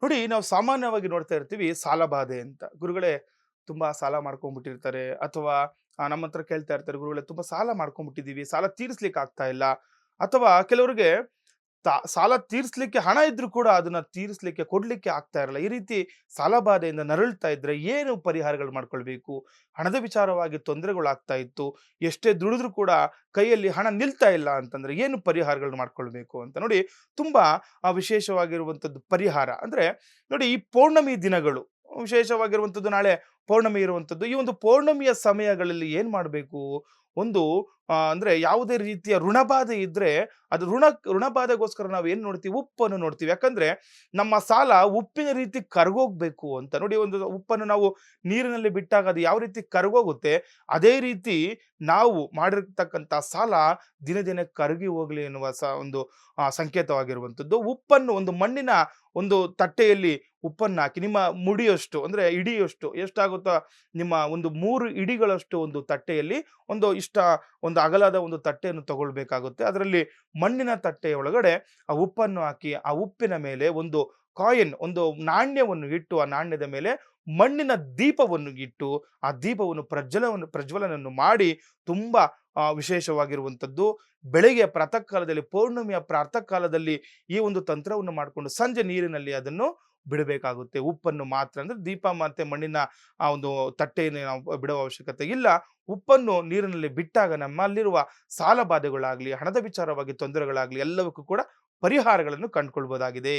ನೋಡಿ, ನಾವು ಸಾಮಾನ್ಯವಾಗಿ ನೋಡ್ತಾ ಇರ್ತೀವಿ ಸಾಲಬಾಧೆ ಅಂತ. ಗುರುಗಳೇ ತುಂಬಾ ಸಾಲ ಮಾಡ್ಕೊಂಡ್ಬಿಟ್ಟಿರ್ತಾರೆ ಅಥವಾ ನಮ್ಮ ಹತ್ರ ಕೇಳ್ತಾ ಇರ್ತಾರೆ, ಗುರುಗಳೇ ತುಂಬಾ ಸಾಲ ಮಾಡ್ಕೊಂಡ್ಬಿಟ್ಟಿದೀವಿ, ಸಾಲ ತೀರಿಸ್ಲಿಕ್ಕೆ ಆಗ್ತಾ ಇಲ್ಲ. ಅಥವಾ ಕೆಲವರಿಗೆ ಸಾಲ ತೀರಿಸ್ಲಿಕ್ಕೆ ಹಣ ಇದ್ರೂ ಕೂಡ ಅದನ್ನ ತೀರಿಸ್ಲಿಕ್ಕೆ ಕೊಡ್ಲಿಕ್ಕೆ ಆಗ್ತಾ ಇರಲ್ಲ. ಈ ರೀತಿ ಸಾಲಬಾಧೆಯಿಂದ ನರಳ್ತಾ ಇದ್ರೆ ಏನು ಪರಿಹಾರಗಳು ಮಾಡ್ಕೊಳ್ಬೇಕು? ಹಣದ ವಿಚಾರವಾಗಿ ತೊಂದರೆಗಳಾಗ್ತಾ ಇತ್ತು. ಎಷ್ಟೇ ದುಡಿದ್ರೂ ಕೂಡ ಕೈಯಲ್ಲಿ ಹಣ ನಿಲ್ತಾ ಇಲ್ಲ ಅಂತಂದ್ರೆ ಏನು ಪರಿಹಾರಗಳನ್ನ ಮಾಡ್ಕೊಳ್ಬೇಕು ಅಂತ ನೋಡಿ, ತುಂಬಾ ವಿಶೇಷವಾಗಿರುವಂತದ್ದು ಪರಿಹಾರ ಅಂದ್ರೆ ನೋಡಿ, ಈ ಪೌರ್ಣಮಿ ದಿನಗಳು ವಿಶೇಷವಾಗಿರುವಂತದ್ದು. ನಾಳೆ ಪೌರ್ಣಮಿ ಇರುವಂತದ್ದು. ಈ ಒಂದು ಪೌರ್ಣಮಿಯ ಸಮಯಗಳಲ್ಲಿ ಏನ್ ಮಾಡ್ಬೇಕು? ಒಂದು ಅಂದ್ರೆ ಯಾವುದೇ ರೀತಿಯ ಋಣಬಾಧೆ ಇದ್ರೆ ಅದು ಋಣಬಾಧೆಗೋಸ್ಕರ ನಾವು ಏನ್ ನೋಡ್ತೀವಿ? ಉಪ್ಪನ್ನು ನೋಡ್ತೀವಿ. ಯಾಕಂದ್ರೆ ನಮ್ಮ ಸಾಲ ಉಪ್ಪಿನ ರೀತಿ ಕರಗೋಗ್ಬೇಕು ಅಂತ. ನೋಡಿ, ಒಂದು ಉಪ್ಪನ್ನು ನಾವು ನೀರಿನಲ್ಲಿ ಬಿಟ್ಟಾಗ ಅದು ಯಾವ ರೀತಿ ಕರಗೋಗುತ್ತೆ, ಅದೇ ರೀತಿ ನಾವು ಮಾಡಿರ್ತಕ್ಕಂಥ ಸಾಲ ದಿನ ದಿನ ಕರಗಿ ಹೋಗ್ಲಿ ಎನ್ನುವ ಒಂದು ಸಂಕೇತವಾಗಿರುವಂಥದ್ದು. ಉಪ್ಪನ್ನು ಒಂದು ಮಣ್ಣಿನ ಒಂದು ತಟ್ಟೆಯಲ್ಲಿ ಉಪ್ಪನ್ನು ಹಾಕಿ ನಿಮ್ಮ ಮುಡಿಯಷ್ಟು ಅಂದ್ರೆ ಇಡಿಯಷ್ಟು ಎಷ್ಟಾಗುತ್ತೋ ನಿಮ್ಮ ಒಂದು 3 ಇಡಿಗಳಷ್ಟು ಒಂದು ತಟ್ಟೆಯಲ್ಲಿ ಒಂದು ಅಗಲದ ಒಂದು ತಟ್ಟೆಯನ್ನು ತಗೊಳ್ಬೇಕಾಗುತ್ತೆ. ಅದರಲ್ಲಿ ಮಣ್ಣಿನ ತಟ್ಟೆಯ ಒಳಗಡೆ ಆ ಉಪ್ಪನ್ನು ಹಾಕಿ, ಆ ಉಪ್ಪಿನ ಮೇಲೆ ಒಂದು ಕಾಯಿನ್, ಒಂದು ನಾಣ್ಯವನ್ನು ಇಟ್ಟು, ಆ ನಾಣ್ಯದ ಮೇಲೆ ಮಣ್ಣಿನ ದೀಪವನ್ನು ಇಟ್ಟು, ಆ ದೀಪವನ್ನು ಪ್ರಜ್ವಲನವನ್ನು ಮಾಡಿ ತುಂಬಾ ವಿಶೇಷವಾಗಿರುವಂಥದ್ದು. ಬೆಳಿಗ್ಗೆ ಪ್ರಾತಃ ಕಾಲದಲ್ಲಿ, ಪೌರ್ಣಮಿಯ ಪ್ರಾತಃ ಕಾಲದಲ್ಲಿ ಈ ಒಂದು ತಂತ್ರವನ್ನು ಮಾಡಿಕೊಂಡು ಸಂಜೆ ನೀರಿನಲ್ಲಿ ಅದನ್ನು ಬಿಡಬೇಕಾಗುತ್ತೆ. ಉಪ್ಪನ್ನು ಮಾತ್ರ, ಅಂದ್ರೆ ದೀಪ ಮತ್ತೆ ಮಣ್ಣಿನ ಆ ಒಂದು ತಟ್ಟೆಯನ್ನು ನಾವು ಬಿಡುವ ಅವಶ್ಯಕತೆ ಇಲ್ಲ. ಉಪ್ಪನ್ನು ನೀರಿನಲ್ಲಿ ಬಿಟ್ಟಾಗ ನಮ್ಮಲ್ಲಿರುವ ಸಾಲ ಬಾಧೆಗಳಾಗ್ಲಿ, ಹಣದ ವಿಚಾರವಾಗಿ ತೊಂದರೆಗಳಾಗ್ಲಿ ಎಲ್ಲವಕ್ಕೂ ಕೂಡ ಪರಿಹಾರಗಳನ್ನು ಕಂಡುಕೊಳ್ಬಹುದಾಗಿದೆ.